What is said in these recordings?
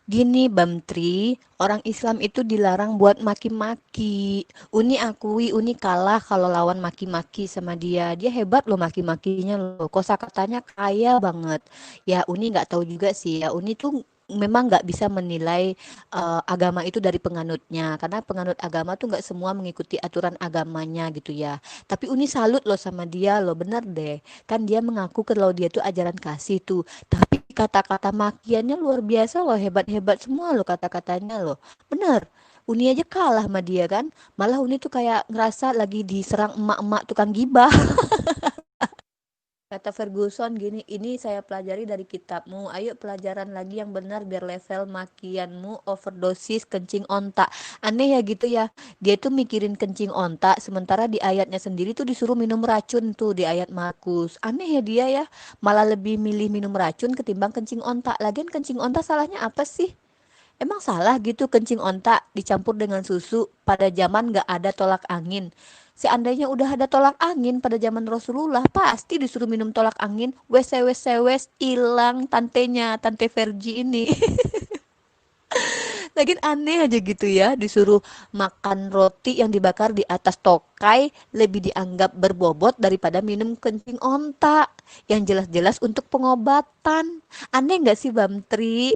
Gini, Bang Tri, orang Islam itu dilarang buat maki-maki. Uni akui, Uni kalah kalau lawan maki-maki sama dia. Dia hebat loh maki-makinya loh. Kosakatanya kaya banget. Ya, Uni nggak tahu juga sih. Ya, Uni tuh memang nggak bisa menilai agama itu dari penganutnya. Karena penganut agama tuh nggak semua mengikuti aturan agamanya gitu ya. Tapi Uni salut loh sama dia loh, bener deh. Kan dia mengaku kalau dia tuh ajaran kasih tuh. Tapi kata-kata makiannya luar biasa loh, hebat-hebat semua loh kata-katanya loh. Bener. Uni aja kalah sama dia kan. Malah Uni tuh kayak ngerasa lagi diserang emak-emak tukang gibah. Kata Ferguson gini, ini saya pelajari dari kitabmu. Ayo pelajaran lagi yang benar biar level makianmu overdosis kencing onta. Aneh ya gitu ya. Dia tuh mikirin kencing onta, sementara di ayatnya sendiri tuh disuruh minum racun tuh di ayat Markus. Aneh ya dia ya. Malah lebih milih minum racun ketimbang kencing onta. Lagian kencing onta salahnya apa sih? Emang salah gitu kencing onta dicampur dengan susu pada zaman nggak ada tolak angin. Seandainya udah ada tolak angin pada zaman Rasulullah, pasti disuruh minum tolak angin. Wes wes wes hilang tantenya, tante Vergi ini. Lagian aneh aja gitu ya, disuruh makan roti yang dibakar di atas tokai lebih dianggap berbobot daripada minum kencing onta yang jelas-jelas untuk pengobatan. Aneh nggak sih Bang Tri?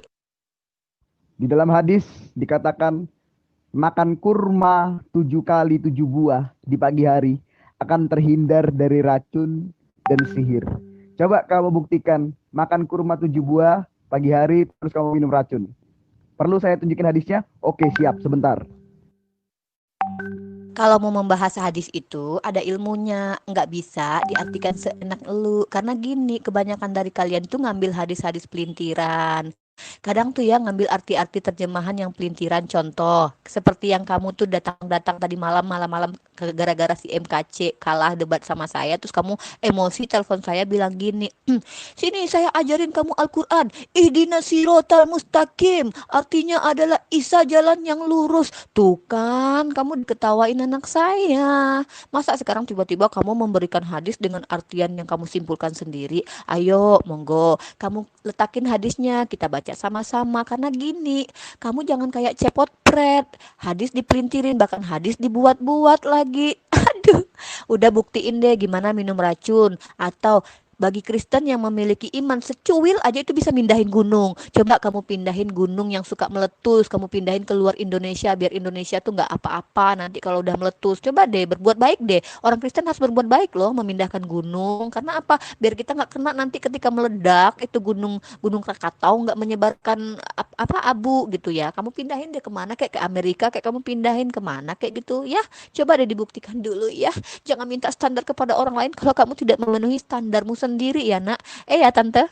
Di dalam hadis dikatakan makan kurma 7 kali 7 buah di pagi hari akan terhindar dari racun dan sihir. Coba kamu buktikan makan kurma 7 buah pagi hari terus kamu minum racun. Perlu saya tunjukin hadisnya? Oke, siap, sebentar. Kalau mau membahas hadis itu ada ilmunya, nggak bisa diartikan seenak elu. Karena gini, kebanyakan dari kalian tuh ngambil hadis-hadis pelintiran. Kadang tuh ya ngambil arti-arti terjemahan yang pelintiran. Contoh, seperti yang kamu tuh datang-datang tadi malam-malam gara-gara si MKC kalah debat sama saya, terus kamu emosi telepon saya bilang gini, sini saya ajarin kamu Al-Quran, ihdinas siratal mustaqim, artinya adalah Isa jalan yang lurus. Tuh kan, kamu diketawain anak saya. Masa sekarang tiba-tiba kamu memberikan hadis dengan artian yang kamu simpulkan sendiri? Ayo, monggo, kamu letakin hadisnya, kita baca sama-sama. Karena gini, kamu jangan kayak cepot pret. Hadis dipelintirin, bahkan hadis dibuat-buat lagi. Aduh, udah buktiin deh gimana minum racun. Atau bagi Kristen yang memiliki iman secuil aja itu bisa mindahin gunung. Coba kamu pindahin gunung yang suka meletus, kamu pindahin keluar Indonesia biar Indonesia tuh nggak apa-apa nanti kalau udah meletus. Coba deh berbuat baik deh. Orang Kristen harus berbuat baik loh memindahkan gunung. Karena apa? Biar kita nggak kena nanti ketika meledak itu gunung gunung Krakatau nggak menyebarkan apa abu gitu ya. Kamu pindahin deh kemana kayak ke Amerika kayak kamu pindahin kemana kayak gitu ya. Coba deh dibuktikan dulu ya. Jangan minta standar kepada orang lain kalau kamu tidak memenuhi standarmu sendiri ya, Nak. Ya, Tante.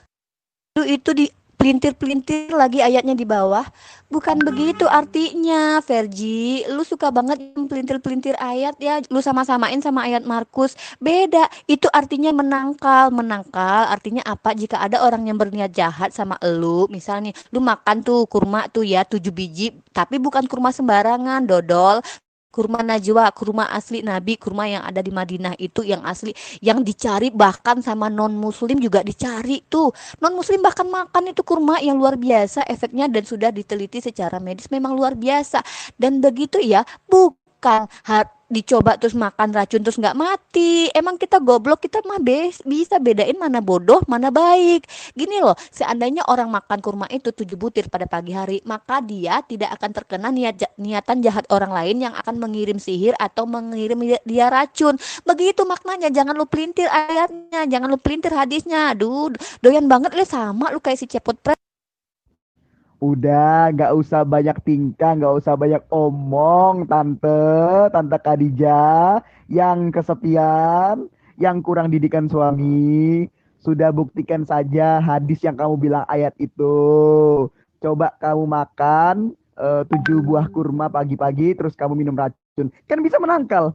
Itu di pelintir-pelintir lagi ayatnya di bawah. Bukan begitu artinya, Verji. Lu suka banget pelintir-pelintir ayat ya. Lu sama-samain sama ayat Markus. Beda. Itu artinya menangkal. Menangkal artinya apa? Jika ada orang yang berniat jahat sama elu, misalnya lu makan tuh kurma tuh ya 7 biji, tapi bukan kurma sembarangan, dodol. Kurma najwa, kurma asli Nabi, kurma yang ada di Madinah itu yang asli, yang dicari bahkan sama non muslim juga dicari tuh. Non muslim bahkan makan itu kurma yang luar biasa efeknya dan sudah diteliti secara medis memang luar biasa. Dan begitu ya, bukan dicoba terus makan racun terus nggak mati. Emang kita goblok, kita mah bisa bedain mana bodoh mana baik. Gini loh, seandainya orang makan kurma itu 7 butir pada pagi hari, maka dia tidak akan terkena niatan jahat orang lain yang akan mengirim sihir atau mengirim dia racun. Begitu maknanya, jangan lu pelintir ayatnya, jangan lu pelintir hadisnya. Aduh, doyan banget lu sama lu kayak si cepot pres. Udah, nggak usah banyak tingkah, nggak usah banyak omong, Tante Khadijah, yang kesepian, yang kurang didikan suami, sudah buktikan saja hadis yang kamu bilang ayat itu. Coba kamu makan 7 buah kurma pagi-pagi, terus kamu minum racun, kan bisa menangkal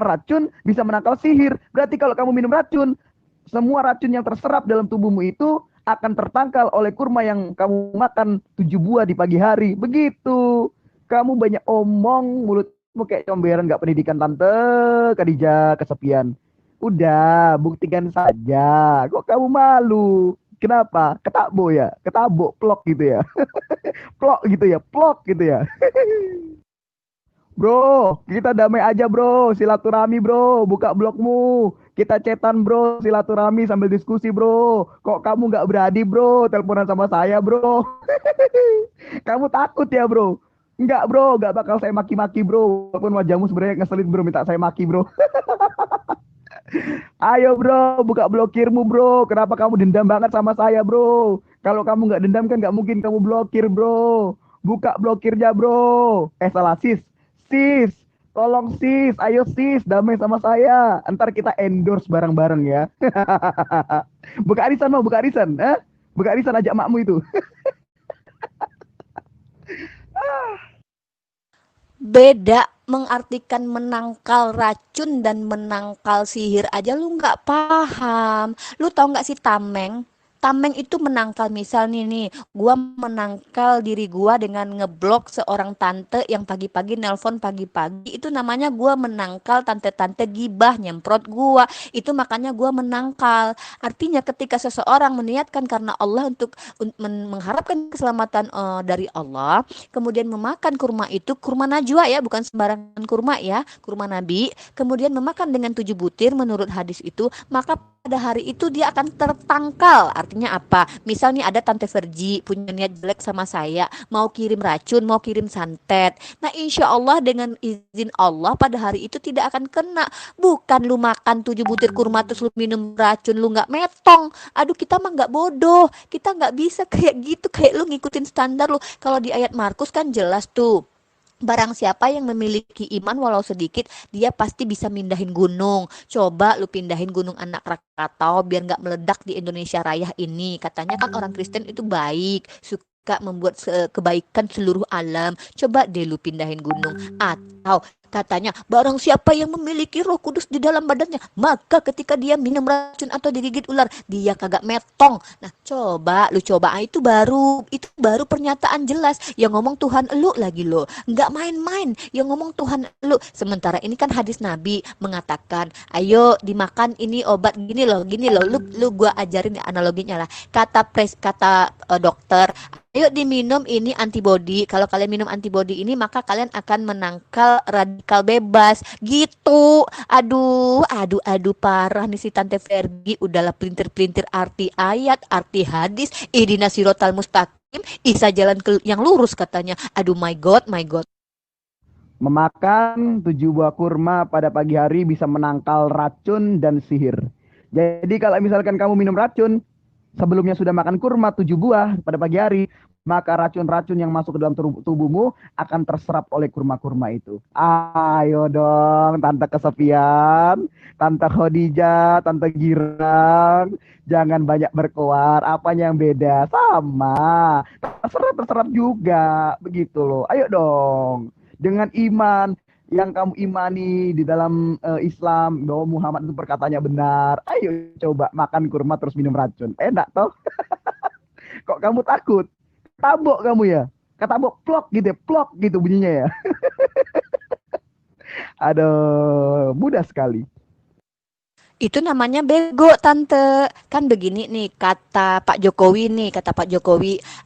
racun, bisa menangkal sihir. Berarti kalau kamu minum racun, semua racun yang terserap dalam tubuhmu itu akan tertangkal oleh kurma yang kamu makan 7 buah di pagi hari. Begitu. Kamu banyak omong, mulutmu kayak comberan, gak pendidikan, Tante Khadijah kesepian. Udah, buktikan saja. Kok kamu malu? Kenapa? Ketabo ya, ketabo, plok gitu ya, plok gitu ya, plok gitu ya. Bro, kita damai aja bro, silaturahmi bro, buka blogmu. Kita chatan bro, silaturahmi sambil diskusi bro. Kok kamu nggak berani bro, teleponan sama saya bro. Kamu takut ya bro? Enggak bro, nggak bakal saya maki-maki bro. Walaupun wajahmu sebenarnya ngeselin bro, minta saya maki bro. Ayo bro, buka blokirmu bro. Kenapa kamu dendam banget sama saya bro? Kalau kamu nggak dendam kan nggak mungkin kamu blokir bro. Buka blokirnya bro. Salah sis. Sis, tolong sis. Ayo sis, damai sama saya. Ntar kita endorse bareng-bareng ya. Buka arisan mau, buka arisan. Buka arisan ajak makmu itu. Beda mengartikan menangkal racun dan menangkal sihir aja lu nggak paham. Lu tahu nggak sih tameng? Tameng itu menangkal, misal nih, gua menangkal diri gua dengan ngeblok seorang tante yang pagi-pagi nelpon pagi-pagi. Itu namanya gua menangkal tante-tante gibah nyemprot gua. Itu makanya gua menangkal. Artinya ketika seseorang meniatkan karena Allah untuk mengharapkan keselamatan dari Allah, kemudian memakan kurma itu, kurma najwa ya, bukan sembarangan kurma ya, kurma nabi, kemudian memakan dengan 7 butir menurut hadis itu, maka pada hari itu dia akan tertangkal. Artinya apa? Misalnya ada Tante Verji punya niat jelek sama saya, mau kirim racun, mau kirim santet. Nah insya Allah dengan izin Allah pada hari itu tidak akan kena. Bukan lu makan 7 butir kurma terus lu minum racun, lu nggak metong. Aduh kita mah nggak bodoh, kita nggak bisa kayak gitu, kayak lu ngikutin standar lu. Kalau di ayat Markus kan jelas tuh, barang siapa yang memiliki iman walau sedikit, dia pasti bisa mindahin gunung. Coba lu pindahin gunung anak Krakatau biar nggak meledak di Indonesia Raya ini. Katanya kan orang Kristen itu baik, suka membuat kebaikan seluruh alam. Coba deh lu pindahin gunung. Atau katanya barang siapa yang memiliki Roh Kudus di dalam badannya, maka ketika dia minum racun atau digigit ular, dia kagak metong. Nah, coba lu coba. Itu baru pernyataan jelas yang ngomong Tuhan elu lagi lo. Nggak main-main yang ngomong Tuhan elu. Sementara ini kan hadis Nabi mengatakan, ayo dimakan ini obat gini loh, gini loh. Lu gua ajarin analoginya lah. Kata dokter, ayo diminum ini antibody. Kalau kalian minum antibody ini, maka kalian akan menangkal radikal bebas. Gitu. Aduh, parah nih si Tante Vergi. Udahlah pelintir-pelintir arti ayat, arti hadis. Ihdina siratal mustaqim. Isa jalan yang lurus katanya. Aduh my God, my God. Memakan 7 buah kurma pada pagi hari bisa menangkal racun dan sihir. Jadi kalau misalkan kamu minum racun, sebelumnya sudah makan kurma 7 buah pada pagi hari, maka racun-racun yang masuk ke dalam tubuhmu akan terserap oleh kurma-kurma itu. Ayo dong, Tante kesepian, Tante Khadijah, Tante Girang, jangan banyak berkoar. Apanya yang beda? Sama, terserap-terserap juga, begitu loh. Ayo dong, dengan iman yang kamu imani di dalam Islam bahwa Muhammad itu perkataannya benar. Ayo coba makan kurma terus minum racun. Enak toh? Kok kamu takut? Tabok kamu ya? Ketabok plok gitu ya, plok gitu bunyinya ya. Aduh, mudah sekali. Itu namanya bego, Tante. Kan begini nih, kata Pak Jokowi,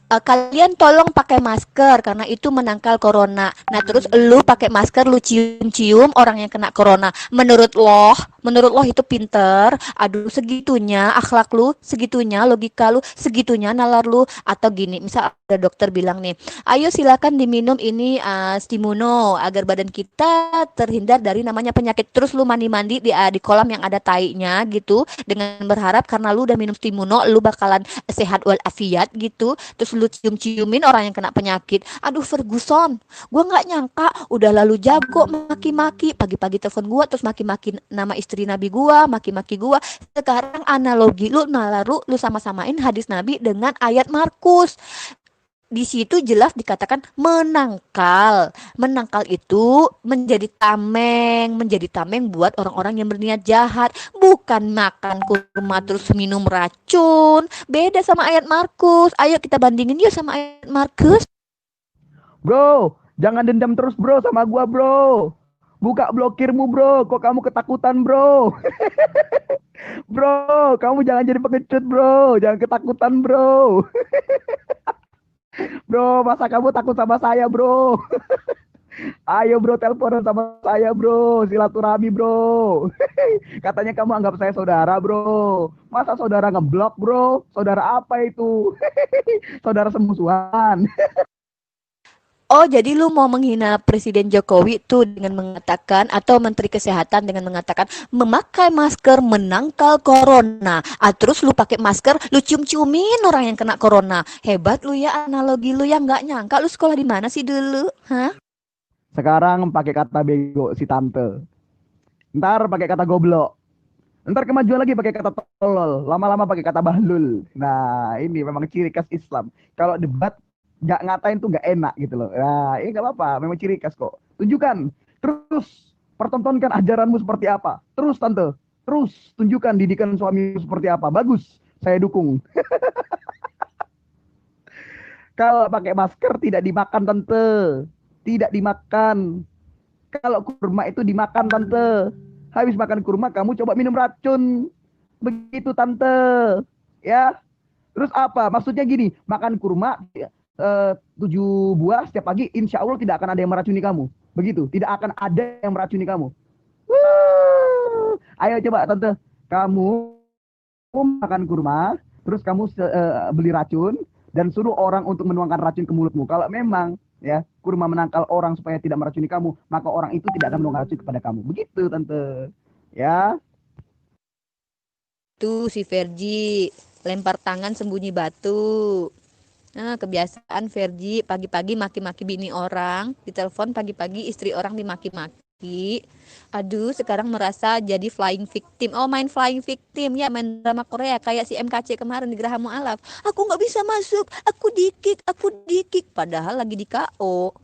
kalian tolong pakai masker karena itu menangkal corona. Nah, terus lu pakai masker, lu cium-cium orang yang kena corona. Menurut lo itu pinter. Aduh, segitunya akhlak lu, segitunya logika lu, segitunya nalar lu. Atau gini, misal ada dokter bilang nih, ayo silakan diminum ini Stimuno agar badan kita terhindar dari namanya penyakit. Terus lu mandi-mandi di kolam yang ada tainya gitu, dengan berharap karena lu udah minum Stimuno lu bakalan sehat walafiat gitu. Terus lu cium-ciumin orang yang kena penyakit. Aduh Ferguson, gua nggak nyangka udah lalu jago maki-maki, pagi-pagi telepon gua terus maki-maki nama istri Nabi gua, maki-maki gua. Sekarang analogi lu nalaru lu sama-samain hadis Nabi dengan ayat Markus. Di situ jelas dikatakan menangkal. Menangkal itu menjadi tameng buat orang-orang yang berniat jahat, bukan makan kurma terus minum racun. Beda sama ayat Markus. Ayo kita bandingin yuk sama ayat Markus. Bro, jangan dendam terus bro sama gua bro. Buka blokirmu bro, kok kamu ketakutan bro? Bro, kamu jangan jadi pengecut, bro. Jangan ketakutan, bro. Bro, masa kamu takut sama saya, bro? Ayo, bro, teleponan sama saya, bro. Silaturahmi, bro. Katanya kamu anggap saya saudara, bro. Masa saudara ngeblok, bro? Saudara apa itu? Saudara semusuhan. Oh, jadi lu mau menghina Presiden Jokowi tuh dengan mengatakan atau Menteri Kesehatan dengan mengatakan memakai masker menangkal corona. Ah, terus lu pakai masker, lu cium-ciumin orang yang kena corona. Hebat lu ya analogi lu ya nggak nyangka lu sekolah di mana sih dulu? Hah? Sekarang pakai kata bego si tante. Ntar pakai kata goblok. Ntar kemajuan lagi pakai kata tolol. Lama-lama pakai kata bahlul. Nah, ini memang ciri khas Islam. Kalau debat nggak ngatain tuh nggak enak gitu loh. Nah, ini nggak apa-apa. Memang ciri khas kok. Tunjukkan. Terus pertontonkan ajaranmu seperti apa. Terus tante. Terus tunjukkan didikan suami seperti apa. Bagus. Saya dukung. Kalau pakai masker tidak dimakan tante. Tidak dimakan. Kalau kurma itu dimakan tante. Habis makan kurma kamu coba minum racun. Begitu tante. Ya. Terus apa? Maksudnya gini, makan kurma 7 buah setiap pagi, insya Allah tidak akan ada yang meracuni kamu. Begitu, tidak akan ada yang meracuni kamu. Ayo coba tante, kamu makan kurma, terus kamu beli racun dan suruh orang untuk menuangkan racun ke mulutmu. Kalau memang ya kurma menangkal orang supaya tidak meracuni kamu, maka orang itu tidak akan menuangkan racun kepada kamu. Begitu tante. Ya, Tuh si Verji lempar tangan sembunyi batu. Nah, kebiasaan Verji pagi-pagi maki-maki bini orang, ditelepon pagi-pagi istri orang dimaki-maki. Aduh, sekarang merasa jadi flying victim. Oh, main flying victim ya, main drama Korea kayak si MKC kemarin di Geraha Mualaf. Aku nggak bisa masuk, aku dikik, padahal lagi di KO.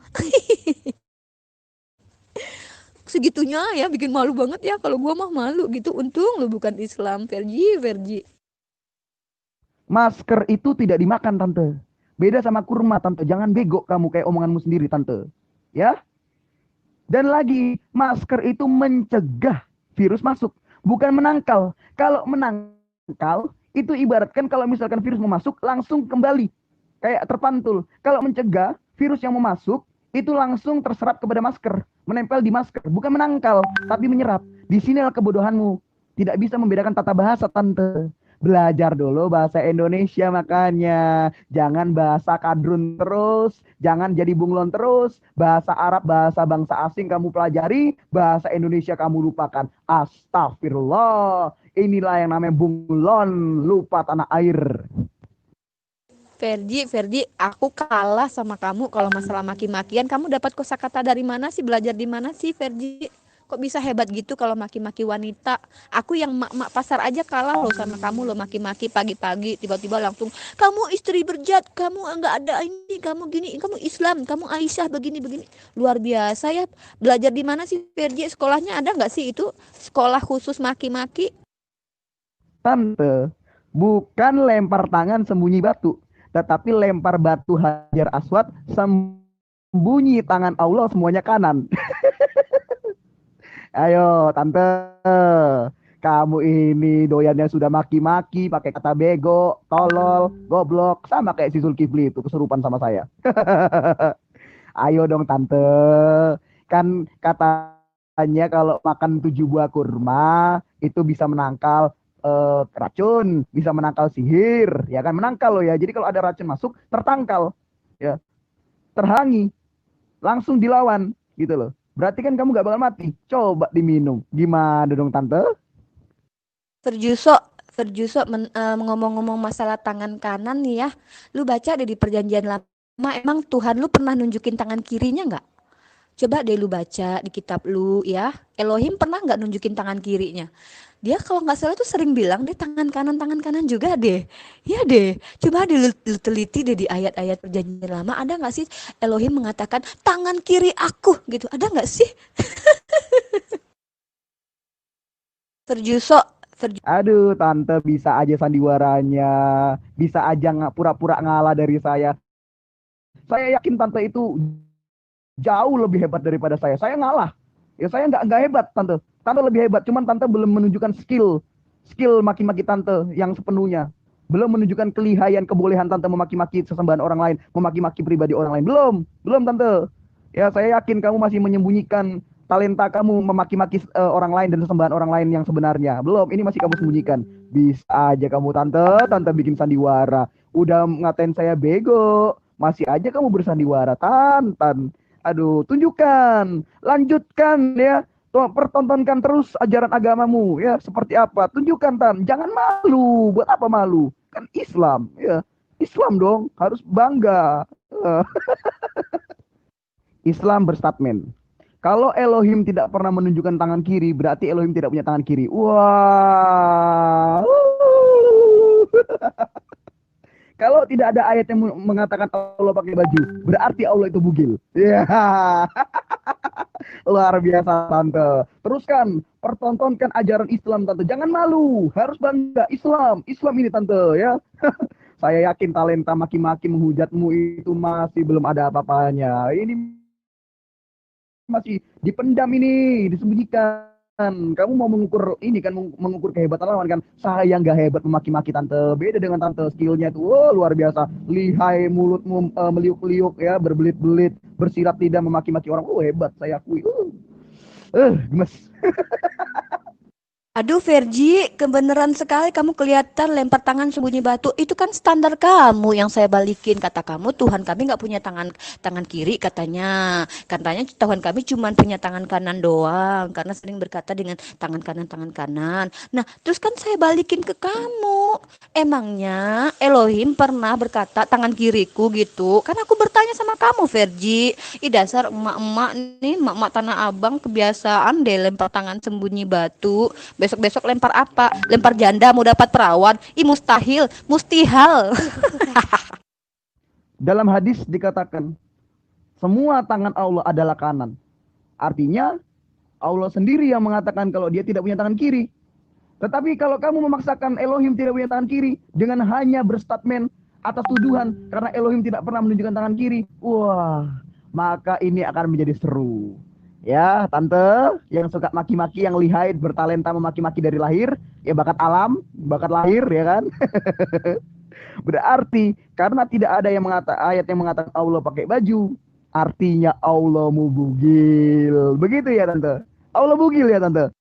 Segitunya ya, bikin malu banget ya. Kalau gua mah malu gitu. Untung lu bukan Islam, Verji. masker itu tidak dimakan tante. Beda sama kurma tante. Jangan bego kamu kayak omonganmu sendiri tante. Ya, dan lagi, masker itu mencegah virus masuk, bukan menangkal. Kalau menangkal, itu ibaratkan kalau misalkan virus mau masuk, langsung kembali. Kayak terpantul. Kalau mencegah, virus yang mau masuk, itu langsung terserap kepada masker. Menempel di masker. Bukan menangkal, tapi menyerap. Di sinilah kebodohanmu. Tidak bisa membedakan tata bahasa, tante. Belajar dulu bahasa Indonesia makanya. Jangan bahasa kadrun terus. Jangan jadi bunglon terus. Bahasa Arab, bahasa bangsa asing kamu pelajari. Bahasa Indonesia kamu lupakan. Astagfirullah. Inilah yang namanya bunglon. Lupa tanah air. Verdi, aku kalah sama kamu kalau masalah maki-makian. Kamu dapat kosakata dari mana sih? Belajar di mana sih, Verdi? Kok bisa hebat gitu kalau maki-maki wanita? Aku yang mak-mak pasar aja kalah loh sama kamu loh, maki-maki pagi-pagi tiba-tiba langsung kamu istri berjat, kamu enggak ada ini, kamu gini, kamu Islam, kamu Aisyah begini-begini. Luar biasa ya. Belajar di mana sih, Verdi? Sekolahnya ada nggak sih itu sekolah khusus maki-maki? Tante, bukan lempar tangan sembunyi batu, tetapi lempar batu hajar aswad sembunyi tangan Allah semuanya kanan. Ayo, tante, kamu ini doyannya sudah maki-maki pakai kata bego, tolol, goblok, sama kayak si Zulkifli itu kesurupan sama saya. Ayo dong tante, kan katanya kalau makan 7 buah kurma itu bisa menangkal racun, bisa menangkal sihir, ya kan menangkal loh ya. Jadi kalau ada racun masuk, tertangkal, ya, terhangi, langsung dilawan, gitu loh. Berarti kan kamu gak bakal mati. Coba diminum. Gimana dong tante? Verjuso, ngomong-ngomong masalah tangan kanan nih ya, lu baca deh di perjanjian lama, emang Tuhan lu pernah nunjukin tangan kirinya nggak? Coba deh lu baca di kitab lu ya, Elohim pernah nggak nunjukin tangan kirinya? Dia kalau nggak salah tuh sering bilang deh tangan kanan juga deh. Ya deh, coba deh lu teliti deh di ayat-ayat perjanjian lama, ada nggak sih Elohim mengatakan tangan kiri aku gitu, ada nggak sih? Verjuso, Aduh, tante bisa aja sandiwaranya. Bisa aja pura-pura ngalah dari saya. Saya yakin tante itu jauh lebih hebat daripada saya. Saya ngalah. Ya saya nggak hebat tante. Tante lebih hebat. Cuman tante belum menunjukkan skill. skill maki-maki tante yang sepenuhnya. Belum menunjukkan kelihayan kebolehan tante memaki-maki sesembahan orang lain, memaki-maki pribadi orang lain. Belum tante. Ya, saya yakin kamu masih menyembunyikan talenta kamu memaki-maki orang lain dan sesembahan orang lain yang sebenarnya. Belum, ini masih kamu sembunyikan. Bisa aja kamu tante bikin sandiwara. Udah ngatain saya bego, masih aja kamu bersandiwara, Tan. Aduh, tunjukkan, lanjutkan ya. Pertontonkan terus ajaran agamamu ya, seperti apa? Tunjukkan, Tan. Jangan malu. Buat apa malu? Kan Islam ya. Islam dong, harus bangga. Islam berstatement, kalau Elohim tidak pernah menunjukkan tangan kiri, berarti Elohim tidak punya tangan kiri. Wah. Kalau tidak ada ayat yang mengatakan Allah pakai baju, berarti Allah itu bugil. Ya. Luar biasa, Tante. Teruskan, pertontonkan ajaran Islam, Tante. Jangan malu, harus bangga. Islam ini, Tante, ya. Saya yakin talenta maki-maki menghujatmu itu masih belum ada apa-apanya. Ini masih dipendam, ini disembunyikan. Kamu mau mengukur ini kan, mengukur kehebatan lawan kan. Saya nggak hebat memaki-maki, Tante. Beda dengan Tante, skillnya itu luar biasa. Lihai, mulutmu meliuk-liuk ya, berbelit-belit, bersilat lidah memaki-maki orang. Hebat, saya akui. Gemes. Aduh Verji, kebenaran sekali kamu kelihatan lempar tangan sembunyi batu. Itu kan standar kamu yang saya balikin. Kata kamu Tuhan kami nggak punya tangan kiri katanya. Katanya Tuhan kami cuma punya tangan kanan doang. Karena sering berkata dengan tangan kanan. Nah terus kan saya balikin ke kamu. Emangnya Elohim pernah berkata tangan kiriku gitu? Kan aku bertanya sama kamu Verji. Ih dasar emak-emak nih, emak-emak Tanah Abang kebiasaan deh lempar tangan sembunyi batu. Besok-besok lempar apa? Lempar janda mau dapat perawan? Ih mustihal. Dalam hadis dikatakan, semua tangan Allah adalah kanan. Artinya, Allah sendiri yang mengatakan kalau dia tidak punya tangan kiri. Tetapi kalau kamu memaksakan Elohim tidak punya tangan kiri dengan hanya berstatement atas tuduhan karena Elohim tidak pernah menunjukkan tangan kiri, wah, maka ini akan menjadi seru. Ya, Tante yang suka maki-maki, yang lihai, bertalenta memaki-maki dari lahir, ya bakat alam, bakat lahir ya kan. Berarti karena tidak ada yang ayat yang mengatakan Allah pakai baju, artinya Allah bugil. Begitu ya, Tante. Allah bugil ya, Tante.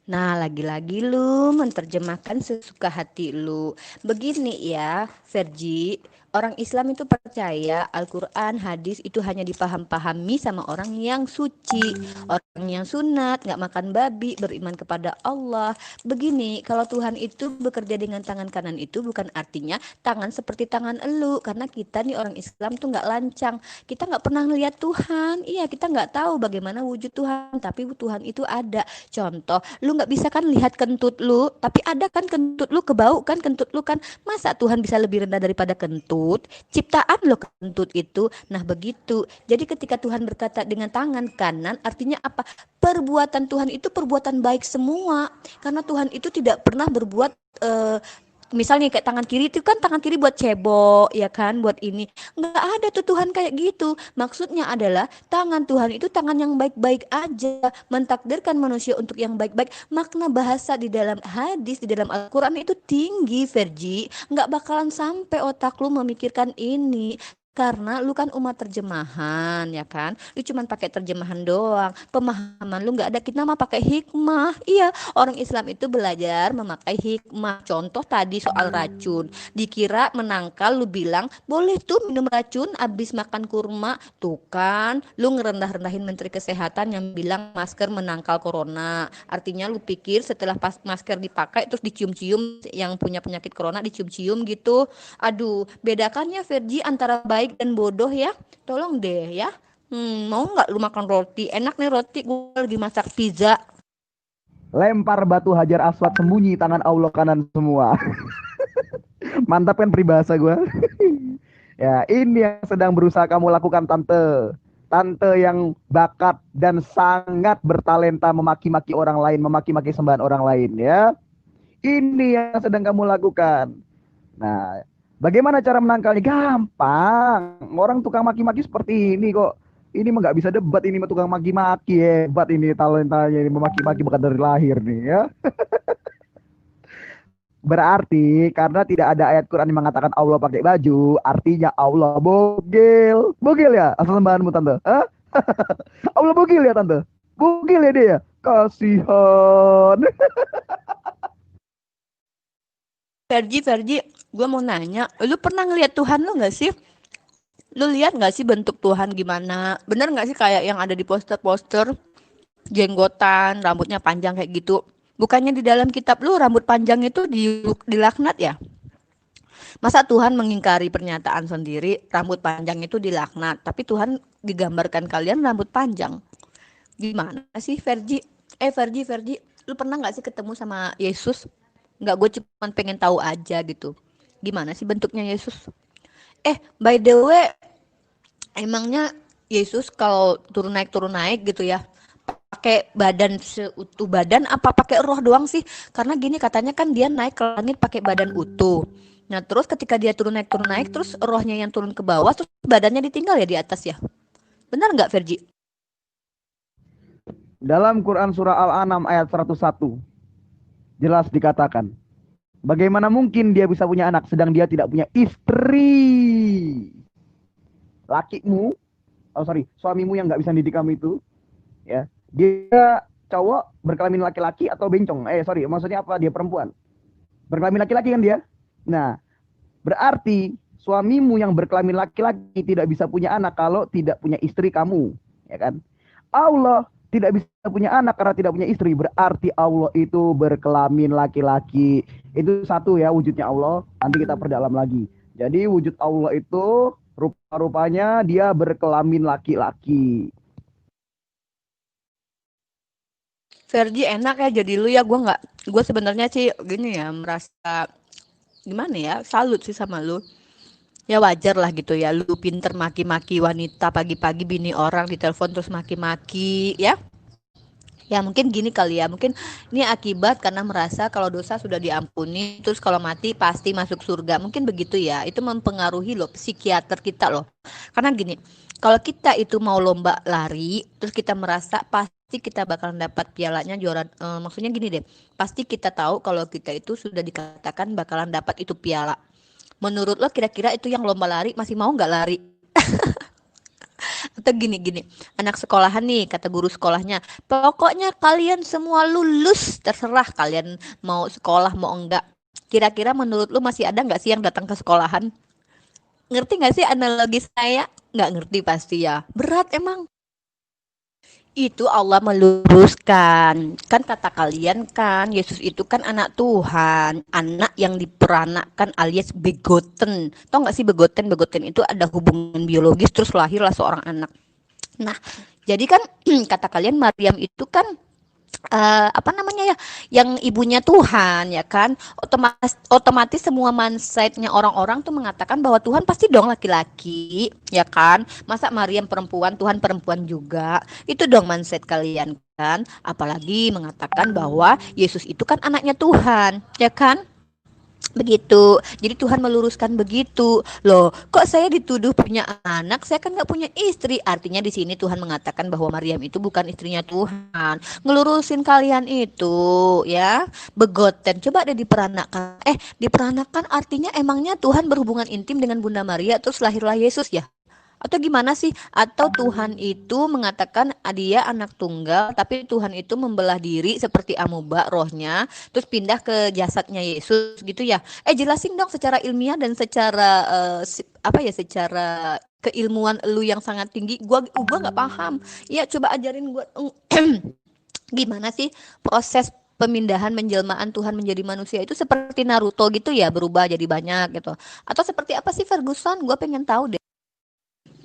Nah, lagi-lagi lu menerjemahkan sesuka hati lu. Begini ya, Verji, orang Islam itu percaya Al-Quran, hadis itu hanya dipaham-pahami sama orang yang suci, orang yang sunat, nggak makan babi, beriman kepada Allah. Begini, kalau Tuhan itu bekerja dengan tangan kanan itu bukan artinya tangan seperti tangan elu, karena kita nih orang Islam tuh nggak lancang. Kita nggak pernah ngeliat Tuhan. Iya, kita nggak tahu bagaimana wujud Tuhan, tapi Tuhan itu ada. Contoh, lu nggak bisa kan lihat kentut lu, tapi ada kan kentut lu, kebau kan kentut lu kan. Masa Tuhan bisa lebih rendah daripada kentut? Ciptaan lo kentut itu. Nah begitu. Jadi ketika Tuhan berkata dengan tangan kanan, artinya apa? Perbuatan Tuhan itu perbuatan baik semua. Karena Tuhan itu tidak pernah berbuat misalnya kayak tangan kiri itu kan tangan kiri buat cebok ya kan, buat ini nggak ada tuh Tuhan kayak gitu. Maksudnya adalah tangan Tuhan itu tangan yang baik-baik aja, mentakdirkan manusia untuk yang baik-baik. Makna bahasa di dalam hadis, di dalam Al-Quran itu tinggi Verji, nggak bakalan sampai otak lu memikirkan ini. Karena lu kan umat terjemahan ya kan, lu cuman pakai terjemahan doang, pemahaman lu nggak ada. Kita mah pakai hikmah. Iya, orang Islam itu belajar memakai hikmah. Contoh tadi soal racun, dikira menangkal, lu bilang boleh tuh minum racun abis makan kurma. Tuh kan lu ngerendah-rendahin Menteri Kesehatan yang bilang masker menangkal corona. Artinya lu pikir setelah pas masker dipakai terus dicium-cium, yang punya penyakit corona dicium-cium gitu. Aduh, bedakannya Verji antara baik dan bodoh ya. Tolong deh ya. Mau nggak lu makan roti? Enak nih roti, gue lagi masak pizza. Lempar batu hajar aswad, sembunyi tangan Allah kanan semua. Mantap kan peribahasa gue. Ya, ini yang sedang berusaha kamu lakukan, Tante. Tante yang bakat dan sangat bertalenta memaki-maki orang lain, memaki-maki sembahan orang lain ya. Ini yang sedang kamu lakukan. Nah, bagaimana cara menangkalnya? Gampang. Orang tukang maki-maki seperti ini kok. Ini mah nggak bisa debat, ini mah tukang maki-maki, hebat ini talentanya, ini memaki-maki bukan dari lahir nih ya. Berarti karena tidak ada ayat Quran yang mengatakan Allah pakai baju, artinya Allah bogil. Bogil ya asal sembahanmu tante? Hah? Allah bogil ya tante? Bogil ya dia ya? Kasihan. Verji, gue mau nanya, lu pernah ngeliat Tuhan lu nggak sih? Lu lihat nggak sih bentuk Tuhan gimana? Bener nggak sih kayak yang ada di poster-poster, jenggotan, rambutnya panjang kayak gitu? Bukannya di dalam kitab lu rambut panjang itu dilaknat ya? Masa Tuhan mengingkari pernyataan sendiri, rambut panjang itu dilaknat, tapi Tuhan digambarkan kalian rambut panjang. Gimana sih Verji? Verji, lu pernah nggak sih ketemu sama Yesus? Nggak, gue cuma pengen tahu aja gitu. Gimana sih bentuknya Yesus? By the way, emangnya Yesus kalau turun naik gitu ya, pakai badan seutuh badan apa pakai roh doang sih? Karena gini katanya kan dia naik ke langit pakai badan utuh. Nah terus ketika dia turun naik, terus rohnya yang turun ke bawah, terus badannya ditinggal ya di atas ya. Benar nggak Verji? Dalam Quran surah Al-An'am ayat 101 jelas dikatakan, bagaimana mungkin dia bisa punya anak sedang dia tidak punya istri? Lakimu, suamimu yang nggak bisa didik kamu itu, ya, dia cowok berkelamin laki-laki atau bencong? Maksudnya apa? Dia perempuan berkelamin laki-laki kan dia? Nah, berarti suamimu yang berkelamin laki-laki tidak bisa punya anak kalau tidak punya istri kamu, ya kan? Allah tidak bisa punya anak karena tidak punya istri, berarti Allah itu berkelamin laki-laki. Itu satu ya wujudnya Allah, nanti kita perdalam lagi. Jadi wujud Allah itu rupa-rupanya dia berkelamin laki-laki. Verji enak ya jadi lu ya, gue sebenarnya sih gini ya, merasa gimana ya, salut sih sama lu. Ya wajar lah gitu ya, lu pinter maki-maki wanita pagi-pagi, bini orang ditelepon terus maki-maki ya. Ya mungkin gini kali ya, mungkin ini akibat karena merasa kalau dosa sudah diampuni, terus kalau mati pasti masuk surga. Mungkin begitu ya, itu mempengaruhi loh psikiater kita loh. Karena gini, kalau kita itu mau lomba lari, terus kita merasa pasti kita bakalan dapat pialanya juara. Maksudnya gini deh, pasti kita tahu kalau kita itu sudah dikatakan bakalan dapat itu piala. Menurut lo kira-kira itu yang lomba lari masih mau nggak lari? Atau gini, anak sekolahan nih, kata guru sekolahnya, pokoknya kalian semua lulus, terserah kalian mau sekolah mau enggak. Kira-kira menurut lu masih ada nggak sih yang datang ke sekolahan? Ngerti nggak sih analogi saya? Nggak ngerti pasti ya. Berat emang. Itu Allah meluruskan. Kan kata kalian kan, Yesus itu kan anak Tuhan, anak yang diperanakan alias begoten. Tahu nggak sih begoten? Begoten itu ada hubungan biologis terus lahirlah seorang anak. Nah, jadi kan kata kalian Maryam itu kan apa namanya ya, yang ibunya Tuhan ya kan, otomatis semua mindsetnya orang-orang tuh mengatakan bahwa Tuhan pasti dong laki-laki ya kan, masa Maryam perempuan Tuhan perempuan juga, itu dong mindset kalian kan, apalagi mengatakan bahwa Yesus itu kan anaknya Tuhan ya kan. Begitu, jadi Tuhan meluruskan begitu loh. Kok saya dituduh punya anak, saya kan nggak punya istri. Artinya di sini Tuhan mengatakan bahwa Maryam itu bukan istrinya Tuhan. Ngelurusin kalian itu ya, begoten. Coba deh diperanakan. Diperanakan artinya emangnya Tuhan berhubungan intim dengan Bunda Maria terus lahirlah Yesus ya? Atau gimana sih? Atau Tuhan itu mengatakan dia anak tunggal, tapi Tuhan itu membelah diri seperti amuba rohnya, terus pindah ke jasadnya Yesus gitu ya? Jelasin dong secara ilmiah dan secara secara keilmuan lu yang sangat tinggi. Gua nggak paham. Ya coba ajarin gua gimana sih proses pemindahan menjelmaan Tuhan menjadi manusia itu seperti Naruto gitu ya, berubah jadi banyak gitu. Atau seperti apa sih Ferguson? Gua pengen tahu deh.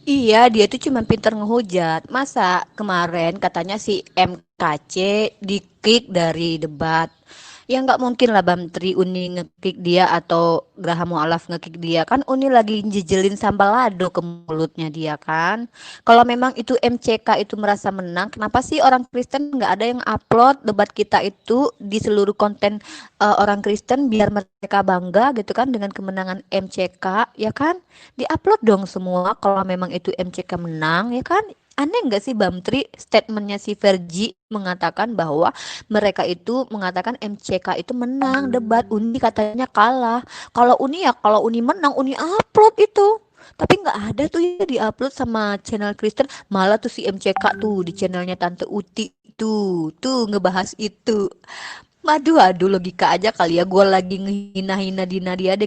Iya, dia itu cuma pinter ngehujat. Masa kemarin katanya si MKC di-kick dari debat. Ya nggak mungkin lah Bam Tri Uni nge-kick dia atau Graham Mualaf nge-kick dia. Kan Uni lagi jejelin sambal lado ke mulutnya dia kan. Kalau memang itu MCK itu merasa menang, kenapa sih orang Kristen nggak ada yang upload debat kita itu di seluruh konten orang Kristen biar mereka bangga gitu kan dengan kemenangan MCK ya kan? Diupload dong semua kalau memang itu MCK menang ya kan, Aneh nggak sih Bamtri statementnya si Verji mengatakan bahwa mereka itu mengatakan MCK itu menang debat, Uni katanya kalah. Kalau Uni menang, Uni upload itu. Tapi nggak ada tuh ya diupload sama channel Kristen. Malah tuh si MCK tuh di channelnya Tante Uti tuh ngebahas itu. Aduh, logika aja kali ya. Gue lagi ngehina-hina Dina dia